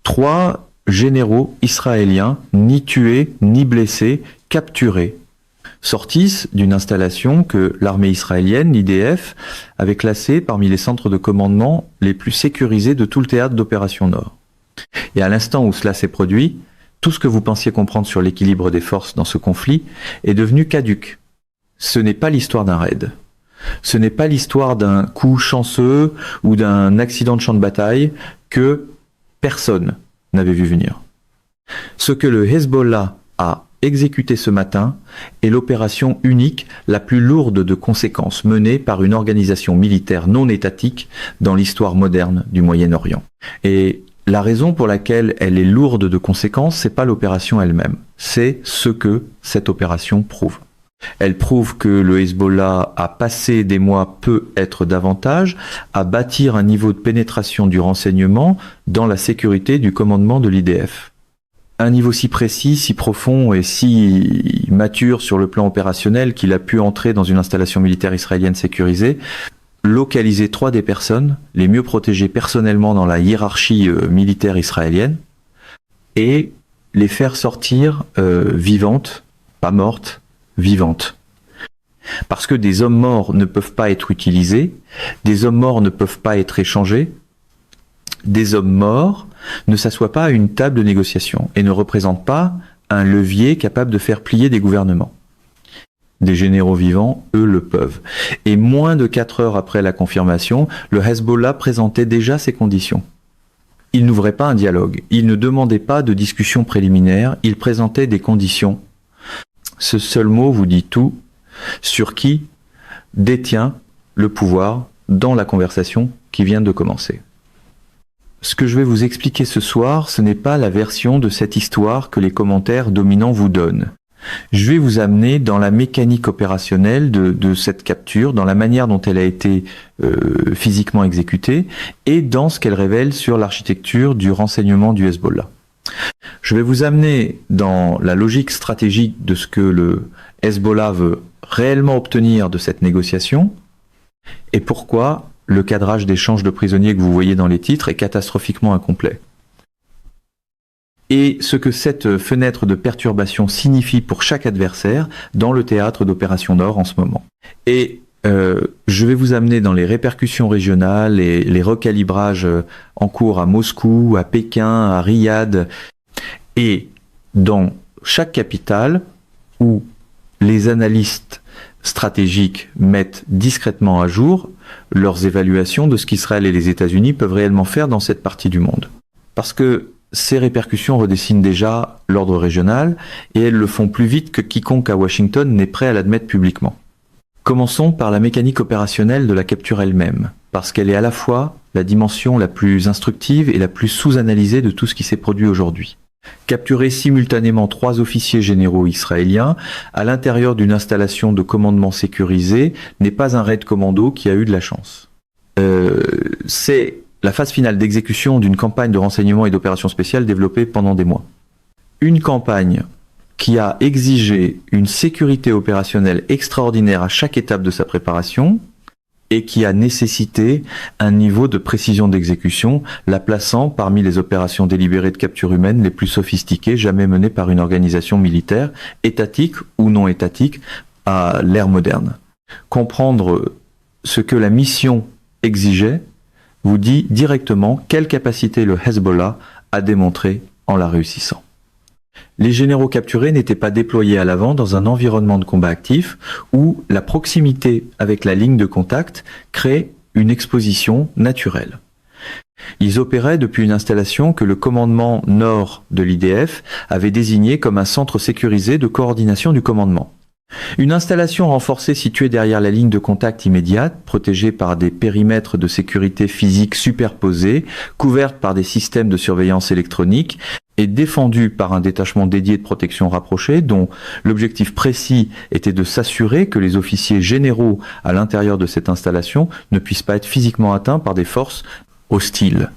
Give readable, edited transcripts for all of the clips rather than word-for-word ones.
3 généraux israéliens, ni tués, ni blessés, capturés, sortissent d'une installation que l'armée israélienne, l'IDF, avait classée parmi les centres de commandement les plus sécurisés de tout le théâtre d'opération Nord. Et à l'instant où cela s'est produit, tout ce que vous pensiez comprendre sur l'équilibre des forces dans ce conflit est devenu caduc. Ce n'est pas l'histoire d'un raid. Ce n'est pas l'histoire d'un coup chanceux ou d'un accident de champ de bataille que personne n'avait vu venir. Ce que le Hezbollah a exécuté ce matin est l'opération unique la plus lourde de conséquences menée par une organisation militaire non étatique dans l'histoire moderne du Moyen-Orient. Et la raison pour laquelle elle est lourde de conséquences, c'est pas l'opération elle-même, c'est ce que cette opération prouve. Elle prouve que le Hezbollah a passé des mois, peut être davantage, à bâtir un niveau de pénétration du renseignement dans la sécurité du commandement de l'IDF. Un niveau si précis, si profond et si mature sur le plan opérationnel qu'il a pu entrer dans une installation militaire israélienne sécurisée, localiser 3 des personnes les mieux protégées personnellement dans la hiérarchie militaire israélienne et les faire sortir vivantes, pas mortes, vivantes. Parce que des hommes morts ne peuvent pas être utilisés, des hommes morts ne peuvent pas être échangés, des hommes morts ne s'assoient pas à une table de négociation et ne représentent pas un levier capable de faire plier des gouvernements. Des généraux vivants, eux, le peuvent. Et moins de 4 heures après la confirmation, le Hezbollah présentait déjà ces conditions. Il n'ouvrait pas un dialogue, il ne demandait pas de discussion préliminaire, il présentait des conditions. Ce seul mot vous dit tout sur qui détient le pouvoir dans la conversation qui vient de commencer. Ce que je vais vous expliquer ce soir, ce n'est pas la version de cette histoire que les commentaires dominants vous donnent. Je vais vous amener dans la mécanique opérationnelle de cette capture, dans la manière dont elle a été physiquement exécutée et dans ce qu'elle révèle sur l'architecture du renseignement du Hezbollah. Je vais vous amener dans la logique stratégique de ce que le Hezbollah veut réellement obtenir de cette négociation et pourquoi le cadrage d'échange de prisonniers que vous voyez dans les titres est catastrophiquement incomplet. Et ce que cette fenêtre de perturbation signifie pour chaque adversaire dans le théâtre d'opération Nord en ce moment. Et je vais vous amener dans les répercussions régionales et les recalibrages en cours à Moscou, à Pékin, à Riyad, et dans chaque capitale où les analystes stratégiques mettent discrètement à jour leurs évaluations de ce qu'Israël et les États-Unis peuvent réellement faire dans cette partie du monde. Parce que ces répercussions redessinent déjà l'ordre régional et elles le font plus vite que quiconque à Washington n'est prêt à l'admettre publiquement. Commençons par la mécanique opérationnelle de la capture elle-même, parce qu'elle est à la fois la dimension la plus instructive et la plus sous-analysée de tout ce qui s'est produit aujourd'hui. Capturer simultanément 3 officiers généraux israéliens à l'intérieur d'une installation de commandement sécurisé n'est pas un raid commando qui a eu de la chance. C'est la phase finale d'exécution d'une campagne de renseignement et d'opérations spéciales développée pendant des mois. Une campagne qui a exigé une sécurité opérationnelle extraordinaire à chaque étape de sa préparation et qui a nécessité un niveau de précision d'exécution, la plaçant parmi les opérations délibérées de capture humaine les plus sophistiquées jamais menées par une organisation militaire, étatique ou non étatique, à l'ère moderne. Comprendre ce que la mission exigeait vous dit directement quelle capacité le Hezbollah a démontré en la réussissant. Les généraux capturés n'étaient pas déployés à l'avant dans un environnement de combat actif où la proximité avec la ligne de contact crée une exposition naturelle. Ils opéraient depuis une installation que le commandement nord de l'IDF avait désignée comme un centre sécurisé de coordination du commandement. Une installation renforcée située derrière la ligne de contact immédiate, protégée par des périmètres de sécurité physique superposés, couverte par des systèmes de surveillance électronique et défendue par un détachement dédié de protection rapprochée dont l'objectif précis était de s'assurer que les officiers généraux à l'intérieur de cette installation ne puissent pas être physiquement atteints par des forces hostiles.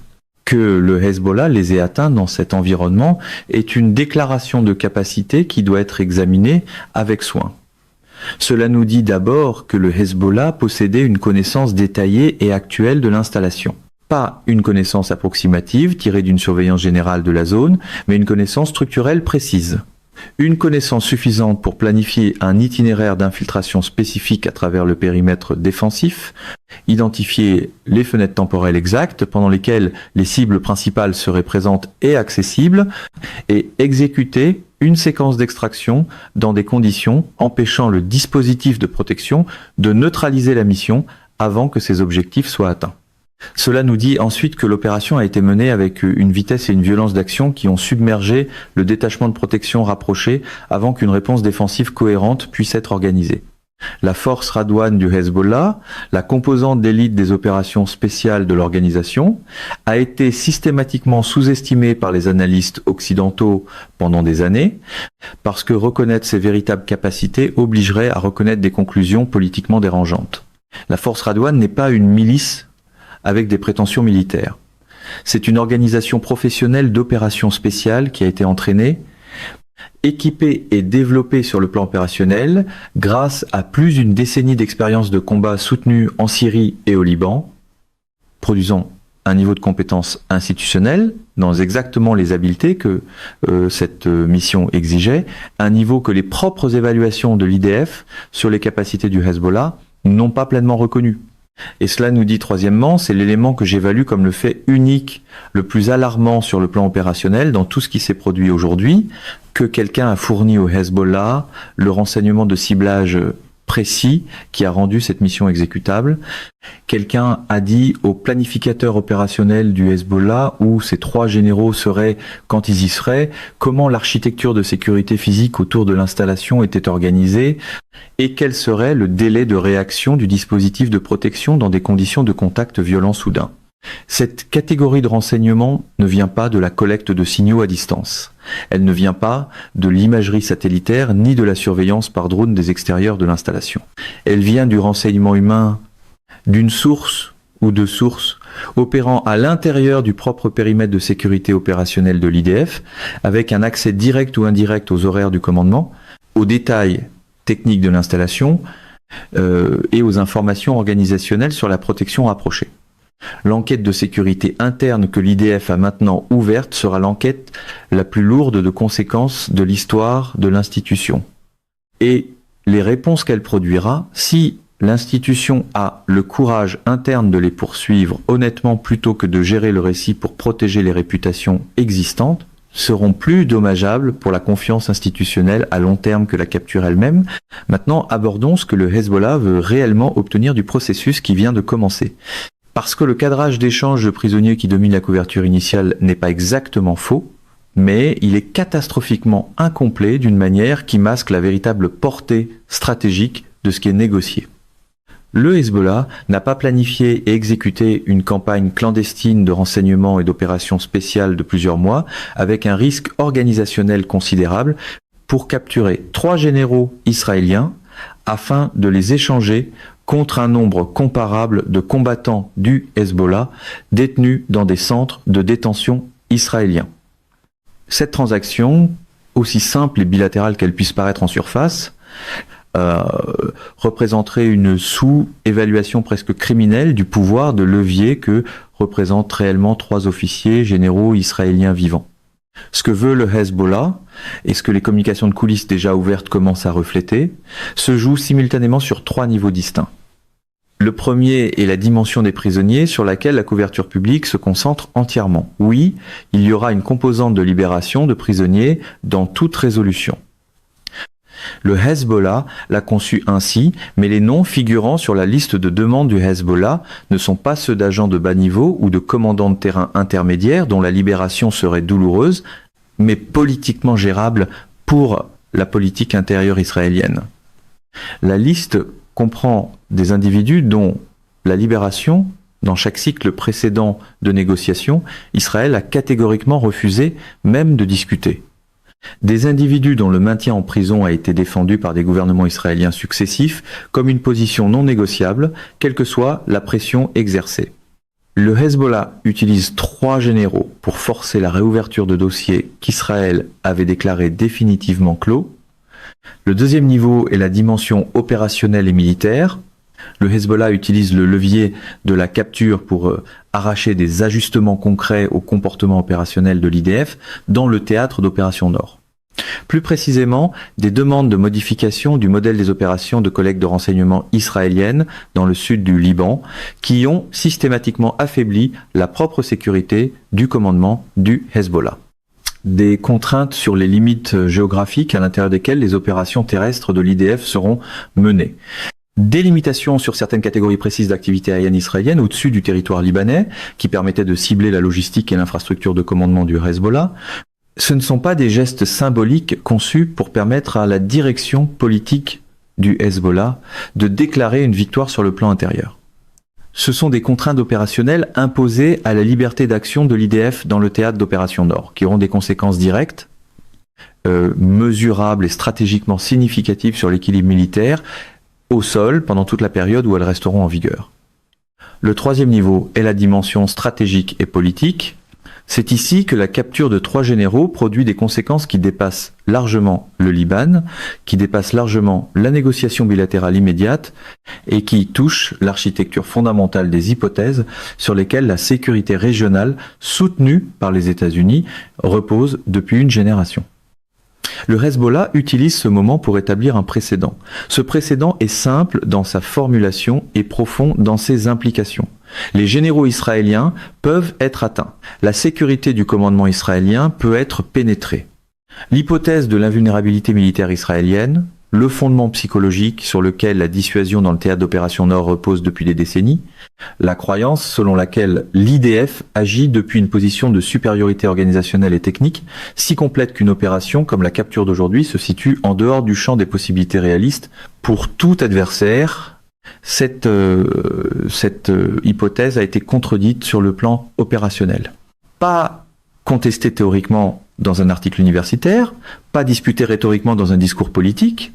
Que le Hezbollah les ait atteints dans cet environnement est une déclaration de capacité qui doit être examinée avec soin. Cela nous dit d'abord que le Hezbollah possédait une connaissance détaillée et actuelle de l'installation. pas une connaissance approximative tirée d'une surveillance générale de la zone, mais une connaissance structurelle précise. Une connaissance suffisante pour planifier un itinéraire d'infiltration spécifique à travers le périmètre défensif, identifier les fenêtres temporelles exactes pendant lesquelles les cibles principales seraient présentes et accessibles, et exécuter une séquence d'extraction dans des conditions empêchant le dispositif de protection de neutraliser la mission avant que ces objectifs soient atteints. Cela nous dit ensuite que l'opération a été menée avec une vitesse et une violence d'action qui ont submergé le détachement de protection rapproché avant qu'une réponse défensive cohérente puisse être organisée. La force Radwan du Hezbollah, la composante d'élite des opérations spéciales de l'organisation, a été systématiquement sous-estimée par les analystes occidentaux pendant des années, parce que reconnaître ses véritables capacités obligerait à reconnaître des conclusions politiquement dérangeantes. La force Radwan n'est pas une milice avec des prétentions militaires. C'est une organisation professionnelle d'opérations spéciales qui a été entraînée, équipée et développée sur le plan opérationnel grâce à plus d'une décennie d'expérience de combat soutenue en Syrie et au Liban, produisant un niveau de compétence institutionnelle dans exactement les habiletés que cette mission exigeait, un niveau que les propres évaluations de l'IDF sur les capacités du Hezbollah n'ont pas pleinement reconnu. Et cela nous dit troisièmement, c'est l'élément que j'évalue comme le fait unique, le plus alarmant sur le plan opérationnel dans tout ce qui s'est produit aujourd'hui, que quelqu'un a fourni au Hezbollah le renseignement de ciblage précis qui a rendu cette mission exécutable. Quelqu'un a dit au planificateur opérationnel du Hezbollah, où ces 3 généraux seraient quand ils y seraient, comment l'architecture de sécurité physique autour de l'installation était organisée et quel serait le délai de réaction du dispositif de protection dans des conditions de contact violent soudain. Cette catégorie de renseignement ne vient pas de la collecte de signaux à distance. Elle ne vient pas de l'imagerie satellitaire ni de la surveillance par drone des extérieurs de l'installation. Elle vient du renseignement humain d'une source ou de sources opérant à l'intérieur du propre périmètre de sécurité opérationnelle de l'IDF, avec un accès direct ou indirect aux horaires du commandement, aux détails techniques de l'installation et aux informations organisationnelles sur la protection rapprochée. L'enquête de sécurité interne que l'IDF a maintenant ouverte sera l'enquête la plus lourde de conséquences de l'histoire de l'institution. Et les réponses qu'elle produira, si l'institution a le courage interne de les poursuivre honnêtement plutôt que de gérer le récit pour protéger les réputations existantes, seront plus dommageables pour la confiance institutionnelle à long terme que la capture elle-même. Maintenant, abordons ce que le Hezbollah veut réellement obtenir du processus qui vient de commencer. Parce que le cadrage d'échange de prisonniers qui domine la couverture initiale n'est pas exactement faux, mais il est catastrophiquement incomplet d'une manière qui masque la véritable portée stratégique de ce qui est négocié. Le Hezbollah n'a pas planifié et exécuté une campagne clandestine de renseignement et d'opérations spéciales de plusieurs mois, avec un risque organisationnel considérable, pour capturer 3 généraux israéliens afin de les échanger contre un nombre comparable de combattants du Hezbollah détenus dans des centres de détention israéliens. Cette transaction, aussi simple et bilatérale qu'elle puisse paraître en surface, représenterait une sous-évaluation presque criminelle du pouvoir de levier que représentent réellement 3 officiers généraux israéliens vivants. Ce que veut le Hezbollah, et ce que les communications de coulisses déjà ouvertes commencent à refléter, se joue simultanément sur 3 niveaux distincts. Le premier est la dimension des prisonniers sur laquelle la couverture publique se concentre entièrement. Oui, il y aura une composante de libération de prisonniers dans toute résolution. Le Hezbollah l'a conçu ainsi, mais les noms figurant sur la liste de demandes du Hezbollah ne sont pas ceux d'agents de bas niveau ou de commandants de terrain intermédiaires dont la libération serait douloureuse, mais politiquement gérable pour la politique intérieure israélienne. La liste comprend des individus dont la libération, dans chaque cycle précédent de négociation, Israël a catégoriquement refusé même de discuter. Des individus dont le maintien en prison a été défendu par des gouvernements israéliens successifs comme une position non négociable, quelle que soit la pression exercée. Le Hezbollah utilise 3 généraux pour forcer la réouverture de dossiers qu'Israël avait déclarés définitivement clos. Le deuxième niveau est la dimension opérationnelle et militaire. Le Hezbollah utilise le levier de la capture pour arracher des ajustements concrets au comportement opérationnel de l'IDF dans le théâtre d'opération Nord. Plus précisément, des demandes de modification du modèle des opérations de collecte de renseignements israéliennes dans le sud du Liban, qui ont systématiquement affaibli la propre sécurité du commandement du Hezbollah. Des contraintes sur les limites géographiques à l'intérieur desquelles les opérations terrestres de l'IDF seront menées. Des limitations sur certaines catégories précises d'activités aériennes israéliennes au-dessus du territoire libanais, qui permettaient de cibler la logistique et l'infrastructure de commandement du Hezbollah. Ce ne sont pas des gestes symboliques conçus pour permettre à la direction politique du Hezbollah de déclarer une victoire sur le plan intérieur. Ce sont des contraintes opérationnelles imposées à la liberté d'action de l'IDF dans le théâtre d'opération Nord, qui auront des conséquences directes, mesurables et stratégiquement significatives sur l'équilibre militaire au sol pendant toute la période où elles resteront en vigueur. Le troisième niveau est la dimension stratégique et politique. C'est ici que la capture de 3 généraux produit des conséquences qui dépassent largement le Liban, qui dépassent largement la négociation bilatérale immédiate et qui touchent l'architecture fondamentale des hypothèses sur lesquelles la sécurité régionale, soutenue par les États-Unis, repose depuis une génération. Le Hezbollah utilise ce moment pour établir un précédent. Ce précédent est simple dans sa formulation et profond dans ses implications. Les généraux israéliens peuvent être atteints. La sécurité du commandement israélien peut être pénétrée. L'hypothèse de l'invulnérabilité militaire israélienne, le fondement psychologique sur lequel la dissuasion dans le théâtre d'opération Nord repose depuis des décennies, la croyance selon laquelle l'IDF agit depuis une position de supériorité organisationnelle et technique, si complète qu'une opération comme la capture d'aujourd'hui se situe en dehors du champ des possibilités réalistes pour tout adversaire. Cette hypothèse a été contredite sur le plan opérationnel. Pas contestée théoriquement dans un article universitaire, pas disputée rhétoriquement dans un discours politique,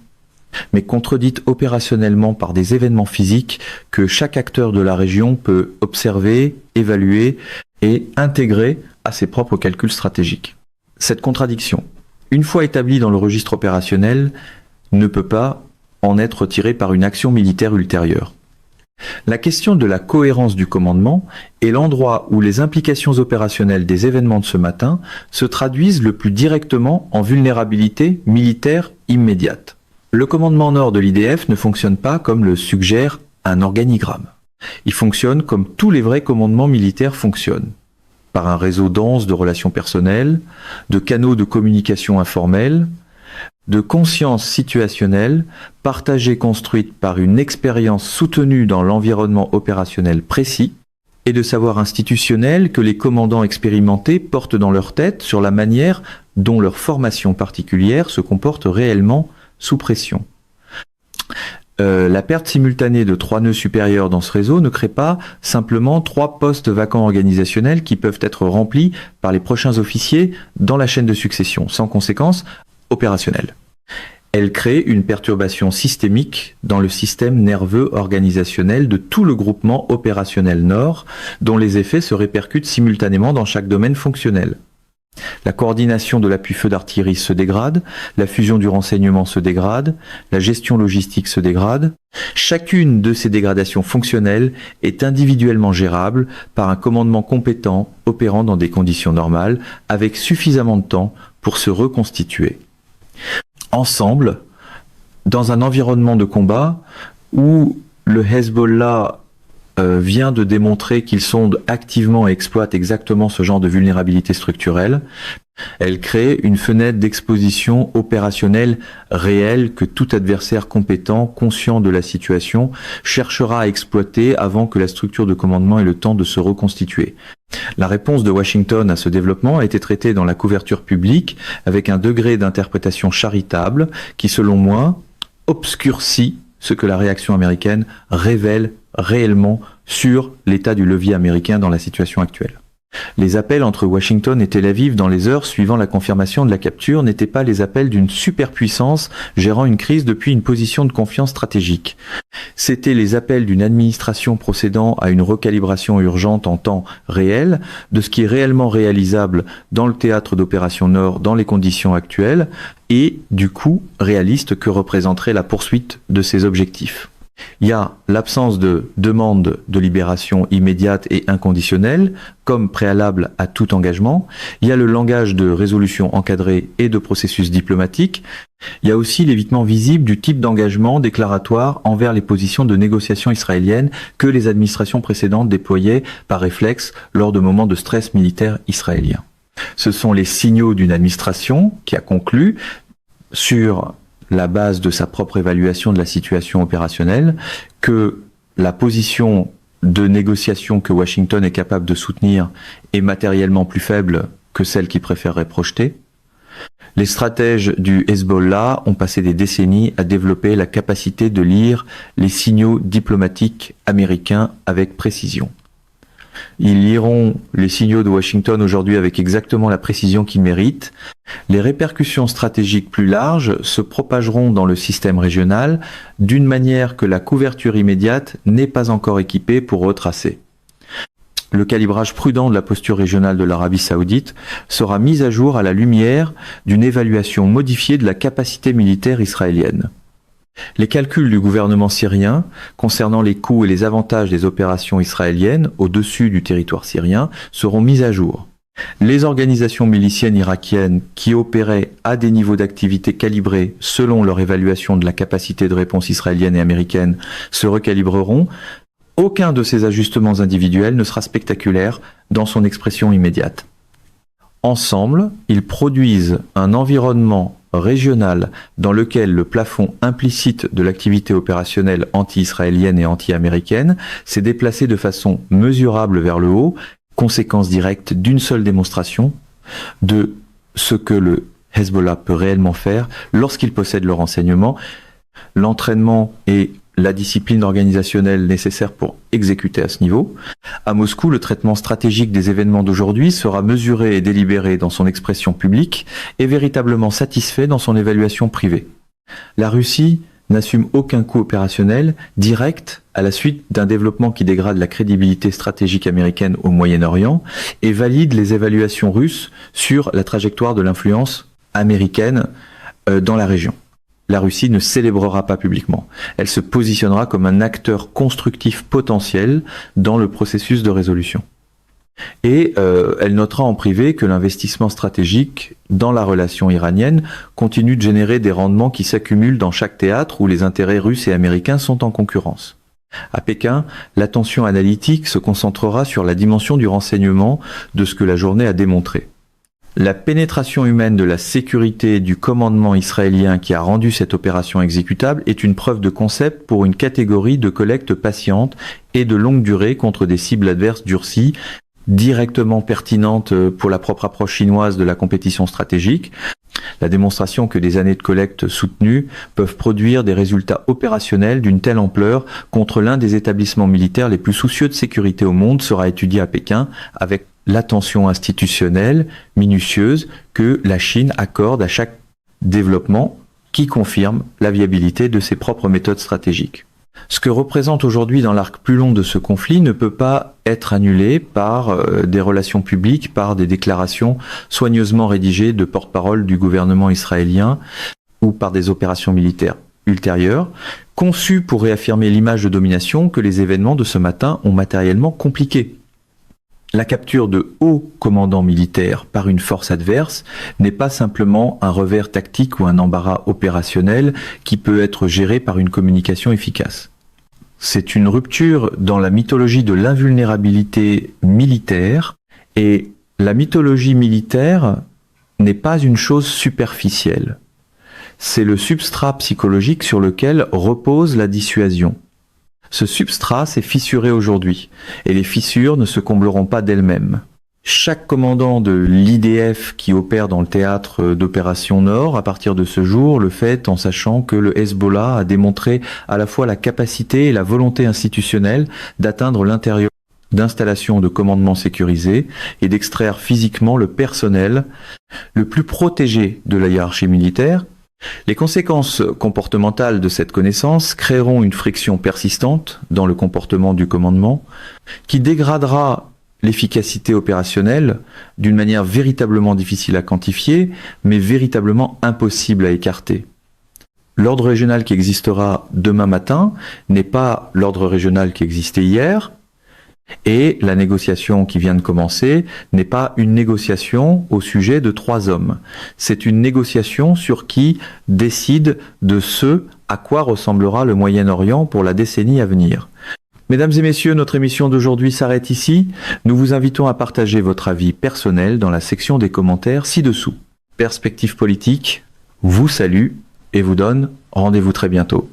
mais contredite opérationnellement par des événements physiques que chaque acteur de la région peut observer, évaluer et intégrer à ses propres calculs stratégiques. Cette contradiction, une fois établie dans le registre opérationnel, ne peut pas en être tirée par une action militaire ultérieure. La question de la cohérence du commandement est l'endroit où les implications opérationnelles des événements de ce matin se traduisent le plus directement en vulnérabilité militaire immédiate. Le commandement nord de l'IDF ne fonctionne pas comme le suggère un organigramme. Il fonctionne comme tous les vrais commandements militaires fonctionnent, par un réseau dense de relations personnelles, de canaux de communication informels, de conscience situationnelle partagée construite par une expérience soutenue dans l'environnement opérationnel précis et de savoir institutionnel que les commandants expérimentés portent dans leur tête sur la manière dont leur formation particulière se comporte réellement sous pression. La perte simultanée de 3 nœuds supérieurs dans ce réseau ne crée pas simplement 3 postes vacants organisationnels qui peuvent être remplis par les prochains officiers dans la chaîne de succession, sans conséquence opérationnelle. Elle crée une perturbation systémique dans le système nerveux organisationnel de tout le groupement opérationnel Nord, dont les effets se répercutent simultanément dans chaque domaine fonctionnel. La coordination de l'appui-feu d'artillerie se dégrade, la fusion du renseignement se dégrade, la gestion logistique se dégrade. Chacune de ces dégradations fonctionnelles est individuellement gérable par un commandement compétent opérant dans des conditions normales, avec suffisamment de temps pour se reconstituer. Ensemble, dans un environnement de combat où le Hezbollah vient de démontrer qu'il sonde activement et exploite exactement ce genre de vulnérabilité structurelle, elle crée une fenêtre d'exposition opérationnelle réelle que tout adversaire compétent, conscient de la situation, cherchera à exploiter avant que la structure de commandement ait le temps de se reconstituer. La réponse de Washington à ce développement a été traitée dans la couverture publique avec un degré d'interprétation charitable qui, selon moi, obscurcit ce que la réaction américaine révèle réellement sur l'état du levier américain dans la situation actuelle. Les appels entre Washington et Tel Aviv dans les heures suivant la confirmation de la capture n'étaient pas les appels d'une superpuissance gérant une crise depuis une position de confiance stratégique. C'étaient les appels d'une administration procédant à une recalibration urgente en temps réel de ce qui est réellement réalisable dans le théâtre d'opération Nord dans les conditions actuelles et du coût réaliste que représenterait la poursuite de ces objectifs. Il y a l'absence de demande de libération immédiate et inconditionnelle, comme préalable à tout engagement. Il y a le langage de résolution encadrée et de processus diplomatique. Il y a aussi l'évitement visible du type d'engagement déclaratoire envers les positions de négociation israéliennes que les administrations précédentes déployaient par réflexe lors de moments de stress militaire israélien. Ce sont les signaux d'une administration qui a conclu sur la base de sa propre évaluation de la situation opérationnelle, que la position de négociation que Washington est capable de soutenir est matériellement plus faible que celle qu'il préférerait projeter. Les stratèges du Hezbollah ont passé des décennies à développer la capacité de lire les signaux diplomatiques américains avec précision. Ils liront les signaux de Washington aujourd'hui avec exactement la précision qu'ils méritent. Les répercussions stratégiques plus larges se propageront dans le système régional d'une manière que la couverture immédiate n'est pas encore équipée pour retracer. Le calibrage prudent de la posture régionale de l'Arabie Saoudite sera mis à jour à la lumière d'une évaluation modifiée de la capacité militaire israélienne. Les calculs du gouvernement syrien concernant les coûts et les avantages des opérations israéliennes au-dessus du territoire syrien seront mis à jour. Les organisations miliciennes irakiennes qui opéraient à des niveaux d'activité calibrés selon leur évaluation de la capacité de réponse israélienne et américaine se recalibreront. Aucun de ces ajustements individuels ne sera spectaculaire dans son expression immédiate. Ensemble, ils produisent un environnement régional dans lequel le plafond implicite de l'activité opérationnelle anti-israélienne et anti-américaine s'est déplacé de façon mesurable vers le haut, conséquence directe d'une seule démonstration de ce que le Hezbollah peut réellement faire lorsqu'il possède le renseignement, l'entraînement et la discipline organisationnelle nécessaire pour exécuter à ce niveau. À Moscou, le traitement stratégique des événements d'aujourd'hui sera mesuré et délibéré dans son expression publique et véritablement satisfait dans son évaluation privée. La Russie n'assume aucun coût opérationnel direct à la suite d'un développement qui dégrade la crédibilité stratégique américaine au Moyen-Orient et valide les évaluations russes sur la trajectoire de l'influence américaine dans la région. La Russie ne célébrera pas publiquement. Elle se positionnera comme un acteur constructif potentiel dans le processus de résolution. Et elle notera en privé que l'investissement stratégique dans la relation iranienne continue de générer des rendements qui s'accumulent dans chaque théâtre où les intérêts russes et américains sont en concurrence. À Pékin, l'attention analytique se concentrera sur la dimension du renseignement de ce que la journée a démontré. La pénétration humaine de la sécurité du commandement israélien qui a rendu cette opération exécutable est une preuve de concept pour une catégorie de collecte patiente et de longue durée contre des cibles adverses durcies, directement pertinentes pour la propre approche chinoise de la compétition stratégique. La démonstration que des années de collecte soutenues peuvent produire des résultats opérationnels d'une telle ampleur contre l'un des établissements militaires les plus soucieux de sécurité au monde sera étudiée à Pékin avec l'attention institutionnelle minutieuse que la Chine accorde à chaque développement qui confirme la viabilité de ses propres méthodes stratégiques. Ce que représente aujourd'hui dans l'arc plus long de ce conflit ne peut pas être annulé par des relations publiques, par des déclarations soigneusement rédigées de porte-parole du gouvernement israélien ou par des opérations militaires ultérieures, conçues pour réaffirmer l'image de domination que les événements de ce matin ont matériellement compliquée. La capture de hauts commandants militaires par une force adverse n'est pas simplement un revers tactique ou un embarras opérationnel qui peut être géré par une communication efficace. C'est une rupture dans la mythologie de l'invulnérabilité militaire, et la mythologie militaire n'est pas une chose superficielle. C'est le substrat psychologique sur lequel repose la dissuasion. Ce substrat s'est fissuré aujourd'hui, et les fissures ne se combleront pas d'elles-mêmes. Chaque commandant de l'IDF qui opère dans le théâtre d'opération Nord, à partir de ce jour, le fait en sachant que le Hezbollah a démontré à la fois la capacité et la volonté institutionnelle d'atteindre l'intérieur d'installations de commandement sécurisées et d'extraire physiquement le personnel le plus protégé de la hiérarchie militaire. Les conséquences comportementales de cette connaissance créeront une friction persistante dans le comportement du commandement qui dégradera l'efficacité opérationnelle d'une manière véritablement difficile à quantifier, mais véritablement impossible à écarter. L'ordre régional qui existera demain matin n'est pas l'ordre régional qui existait hier, et la négociation qui vient de commencer n'est pas une négociation au sujet de 3 hommes. C'est une négociation sur qui décide de ce à quoi ressemblera le Moyen-Orient pour la décennie à venir. Mesdames et messieurs, notre émission d'aujourd'hui s'arrête ici. Nous vous invitons à partager votre avis personnel dans la section des commentaires ci-dessous. Perspective politique vous salue et vous donne rendez-vous très bientôt.